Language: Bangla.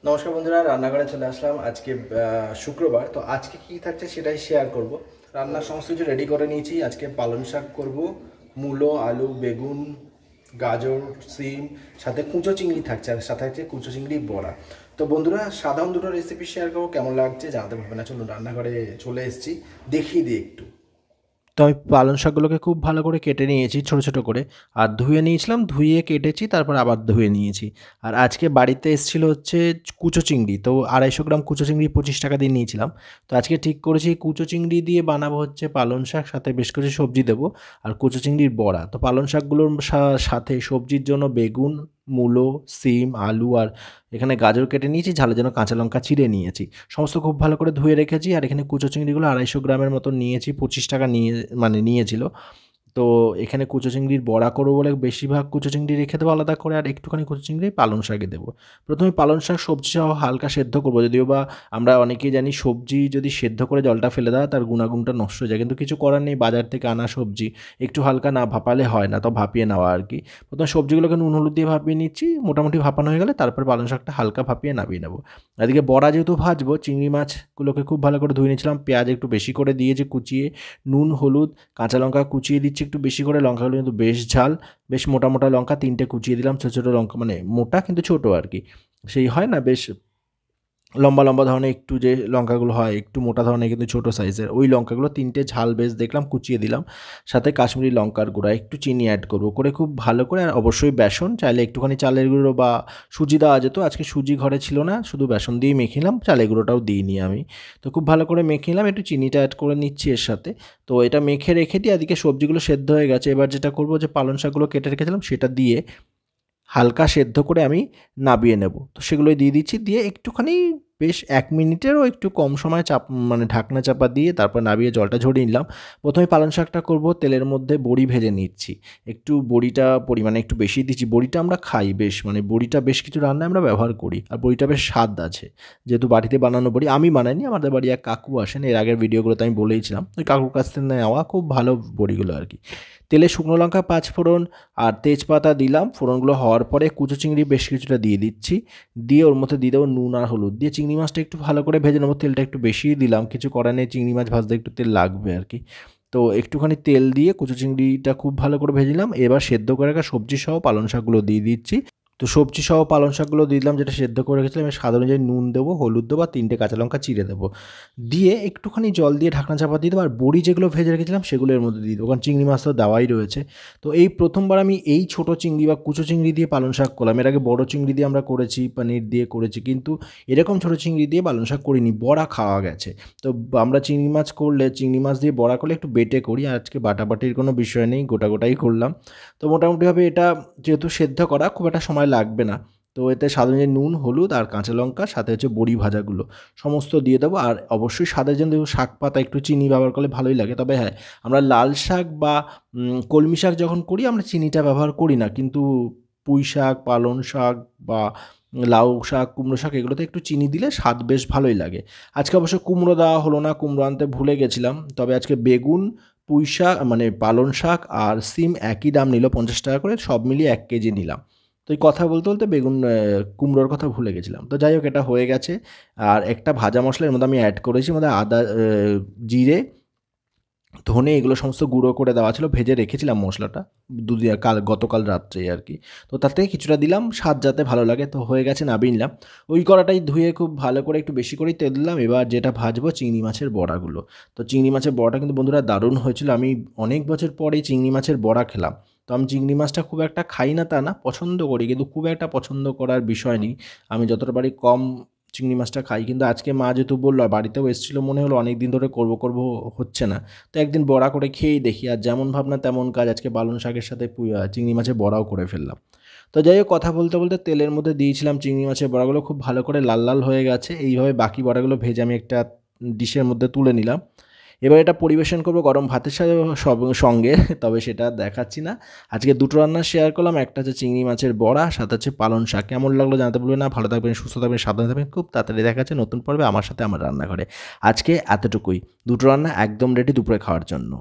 নমস্কার বন্ধুরা, রান্নাঘরে চলে আসলাম। আজকে শুক্রবার, তো আজকে কি থাকছে সেটাই শেয়ার করব। রান্নার সমস্ত কিছু রেডি করে নিয়েছি। আজকে পালং শাক করব, মূলো, আলু, বেগুন, গাজর, সিম, সাথে কুঁচো চিংড়ি থাকছে, আর সাথে আছে কুঁচো চিংড়ি বড়া। তো বন্ধুরা, সাধারণ দুটো রেসিপি শেয়ার করবো, কেমন লাগছে জানাতে পারবে না। চলুন, রান্নাঘরে চলে এসেছি, দেখিয়ে দিই একটু। তো আমি পালং শাকগুলোকে খুব ভালো করে কেটে নিয়েছি ছোটো ছোটো করে, আর ধুয়ে নিয়েছিলাম, ধুয়ে কেটেছি, তারপর আবার ধুয়ে নিয়েছি। আর আজকে বাড়িতে এসেছিল হচ্ছে কুচো চিংড়ি, তো 250 গ্রাম কুচো চিংড়ি 25 টাকা দিয়ে নিয়েছিলাম। তো আজকে ঠিক করেছি কুচো চিংড়ি দিয়ে বানাবো হচ্ছে পালং শাক, সাথে বেশ কিছু সবজি দেবো, আর কুচো চিংড়ির বড়া। তো পালং শাকগুলোর সাথে সবজির জন্য বেগুন, মূলো, সিম, আলু আর এখানে গাজর কেটে নিয়েছি, ঝালের জন্য কাঁচা লঙ্কা চিড়ে নিয়েছি। সমস্ত খুব ভালো করে ধুয়ে রেখেছি। আর এখানে কুচো চিংড়িগুলো 250 গ্রামের মতো নিয়েছি, 25 টাকা নিয়েছিল। তো এখানে কুচো চিংড়ির বড়া করবো বলে বেশিরভাগ কুচো চিংড়ি রেখে দেবো আলাদা করে, আর একটুখানি কুচো চিংড়ি পালং শাকে দেবো। প্রথমে পালং শাক সবজি সহ হালকা সেদ্ধ করবো, যদিও বা আমরা অনেকেই জানি সবজি যদি সেদ্ধ করে জলটা ফেলে দেওয়া তার গুণাগুণটা নষ্ট হয়ে যায়, কিন্তু কিছু করার নেই, বাজার থেকে আনা সবজি একটু হালকা না ভাপালে হয় না, তো ভাপিয়ে নেওয়া আর কি। প্রথমে সবজিগুলোকে নুন হলুদ দিয়ে ভাপিয়ে নিচ্ছি, মোটামুটি ভাপানো হয়ে গেলে তারপর পালং শাকটা হালকা ভাপিয়ে নামিয়ে নেবো। এদিকে বড়া যেহেতু ভাজবো, চিংড়ি মাছগুলোকে খুব ভালো করে ধুয়ে নিয়েছিলাম, পেঁয়াজ একটু বেশি করে দিয়েছি কুচিয়ে, নুন হলুদ কাঁচা লঙ্কা কুচিয়ে দিচ্ছি একটু বেশি করে, লঙ্কাগুলো কিন্তু বেশ ঝাল, বেশ মোটা মোটা লঙ্কা 3টে কুচিয়ে দিলাম, ছোটো ছোটো লঙ্কা, মানে মোটা কিন্তু ছোটো আর কি, সেই হয় না বেশ লম্বা লম্বা ধরনের একটু যে লঙ্কাগুলো হয় একটু মোটা ধরনের কিন্তু ছোটো সাইজের, ওই লঙ্কাগুলো 3টে ঝাল বেশ দেখলাম কুচিয়ে দিলাম, সাথে কাশ্মীরি লঙ্কার গুঁড়া একটু চিনি অ্যাড করবো করে খুব ভালো করে, আর অবশ্যই বেসন, চাইলে একটুখানি চালের গুঁড়ো বা সুজি দেওয়া যেত, আজকে সুজি ঘরে ছিল না, শুধু বেসন দিয়েই মেখিলাম, চালের গুঁড়োটাও দিইনি আমি। তো খুব ভালো করে মেখে নিলাম, একটু চিনিটা অ্যাড করে নিচ্ছি এর সাথে। তো এটা মেখে রেখে দিই, এদিকে সবজিগুলো সেদ্ধ হয়ে গেছে। এবার যেটা করবো, যে পালং শাকগুলো কেটে রেখেছিলাম সেটা দিয়ে হালকা সেদ্ধ করে আমি নাবিয়ে নেব। তো সেগুলোই দিয়ে দিচ্ছি, দিয়ে একটুখানি বেশ 1 মিনিটেরও একটু কম সময় মানে ঢাকনা চাপা দিয়ে তারপর নাবিয়ে জলটা ঝরিয়ে নিলাম। প্রথমে পালং শাকটা করবো, তেলের মধ্যে বড়ি ভেজে নিচ্ছি, একটু বড়িটা পরিমাণে একটু বেশি দিচ্ছি, বড়িটা আমরা খাই বেশ, মানে বড়িটা বেশ কিছু রান্নায় আমরা ব্যবহার করি, আর বড়িটা বেশ স্বাদ আছে, যেহেতু বাড়িতে বানানো বড়ি, আমি বানাইনি, আমাদের বাড়ি এক কাকু আসেন, এর আগের ভিডিওগুলোতে আমি বলেইছিলাম, ওই কাকুর কাছ থেকে নেওয়া খুব ভালো বড়িগুলো আর কি। তেলে শুকনো লঙ্কা 5 ফোড়ন আর তেজপাতা দিলাম, ফোড়নগুলো হওয়ার পরে কুচো চিংড়ি বেশ কিছুটা দিয়ে দিচ্ছি, দিয়ে ওর মধ্যে দিয়ে দেবো নুন আর হলুদ, দিয়ে চিংড়ি মাছটা একটু ভালো করে ভেজে নেবো, তেলটা একটু বেশিই দিলাম, কিছু করার নেই, চিংড়ি মাছ ভাজতে একটু তেল লাগবে আর কি। তো একটুখানি তেল দিয়ে কুচো চিংড়িটা খুব ভালো করে ভেজে নিলাম। এবার সেদ্ধ করে রাখা সবজি সহ পালং শাকগুলো দিয়ে দিচ্ছি। তো সবজি সহ পালং শাকগুলো দিয়ে দিলাম, যেটা সেদ্ধ করে রেখেছিলাম, এবার স্বাদ অনুযায়ী নুন দেবো, হলুদ দেবো, আর 3টে কাঁচা লঙ্কা চিড়ে দেবো, দিয়ে একটুখানি জল দিয়ে ঢাকনা চাপা দিয়ে দেবো, আর বড়ি যেগুলো ভেজে রেখেছিলাম সেগুলো এর মধ্যে দিয়ে দেবো, কারণ চিংড়ি মাছ তো দেওয়াই রয়েছে। তো এই প্রথমবার আমি এই ছোটো চিংড়ি বা কুচো চিংড়ি দিয়ে পালং শাক করলাম, এর আগে বড়ো চিংড়ি দিয়ে আমরা করেছি, পনির দিয়ে করেছি, কিন্তু এরকম ছোটো চিংড়ি দিয়ে পালং শাক করিনি, বড়া খাওয়া গেছে। তো আমরা চিংড়ি মাছ করলে, চিংড়ি মাছ দিয়ে বড়া করলে একটু বেটে করি, আজকে বাটাবাটির কোনো বিষয় নেই, গোটা গোটাই করলাম। তো মোটামুটিভাবে এটা যেহেতু সেদ্ধ করা, খুব একটা সময় লাগবে না। তো এতে স্বাদ অনুযায়ী নুন হলুদ আর কাঁচা লঙ্কা, সাথে হচ্ছে বড়ি ভাজাগুলো সমস্ত দিয়ে দেবো, আর অবশ্যই স্বাদের জন্য শাক পাতা একটু চিনি ব্যবহার করলে ভালোই লাগে। তবে হ্যাঁ, আমরা লাল শাক বা কলমি শাক যখন করি আমরা চিনিটা ব্যবহার করি না, কিন্তু পুঁই শাক, পালং শাক বা লাউ শাক, কুমড়ো শাক, এগুলোতে একটু চিনি দিলে স্বাদ বেশ ভালোই লাগে। আজকে অবশ্য কুমড়ো দেওয়া হলো না, কুমড়ো আনতে ভুলে গেছিলাম। তবে আজকে বেগুন, পুঁই শাক, মানে পালং শাক আর সিম একই দাম নিল, 50 টাকা করে, সব মিলিয়ে 1 কেজি নিলাম। তো এই কথা বলতে বলতে কুমড়োর কথা ভুলে গেছিলাম। তো যাই হোক, এটা হয়ে গেছে। আর একটা ভাজা মশলা এর মধ্যে আমি অ্যাড করেছি, মধ্যে আদা, জিরে, ধনে, এগুলো সমস্ত গুঁড়ো করে দেওয়া ছিল, ভেজে রেখেছিলাম মশলাটা গতকাল রাত্রেই আর কি। তো তার থেকে কিছুটা দিলাম, স্বাদ যাতে ভালো লাগে। তো হয়ে গেছে, নামিয়ে নিলাম। ওই কড়াটাই ধুয়ে খুব ভালো করে একটু বেশি করেই তেল দিলাম। এবার যেটা ভাজবো চিংড়ি মাছের বড়াগুলো। তো চিংড়ি মাছের বড়াটা কিন্তু বন্ধুরা দারুণ হয়েছিল, আমি অনেক বছর পরেই চিংড়ি মাছের বড়া খেলাম। তো আমি চিংড়ি মাছটা খুব একটা খাই না তা না, পছন্দ করি, কিন্তু খুব একটা পছন্দ করার বিষয় নেই, আমি যতটা পারি কম চিংড়ি মাছটা খাই। কিন্তু আজকে মা যেহেতু বললো, বাড়িতেও এসেছিলো, মনে হলো অনেক দিন ধরে করবো করবো, হচ্ছে না, তো একদিন বড়া করে খেয়েই দেখি। আর যেমন ভাবনা তেমন কাজ, আজকে পালং শাকের সাথে চিংড়ি মাছের বড়াও করে ফেললাম। তো যাই হোক, কথা বলতে বলতে তেলের মধ্যে দিয়েছিলাম চিংড়ি মাছের বড়াগুলো, খুব ভালো করে লাল লাল হয়ে গেছে। এইভাবে বাকি বড়াগুলো ভেজে আমি একটা ডিশের মধ্যে তুলে নিলাম। এবার এটা পরিবেশন করব গরম ভাতের সাথে সঙ্গে, তবে সেটা দেখাচ্ছি না। আজকে দুটো রান্না শেয়ার করলাম, একটা হচ্ছে চিংড়ি মাছের বড়া, সাথে হচ্ছে পালং শাক। কেমন লাগলো জানাতে ভুলবেন না। ভালো থাকবেন, সুস্থ থাকবেন, সাবধানে থাকবেন। খুব তাড়াতাড়ি দেখা যাচ্ছে নতুন পর্বে আমার সাথে আমার রান্নাঘরে। আজকে এতটুকুই, দুটো রান্না একদম রেডি দুপুরে খাওয়ার জন্য।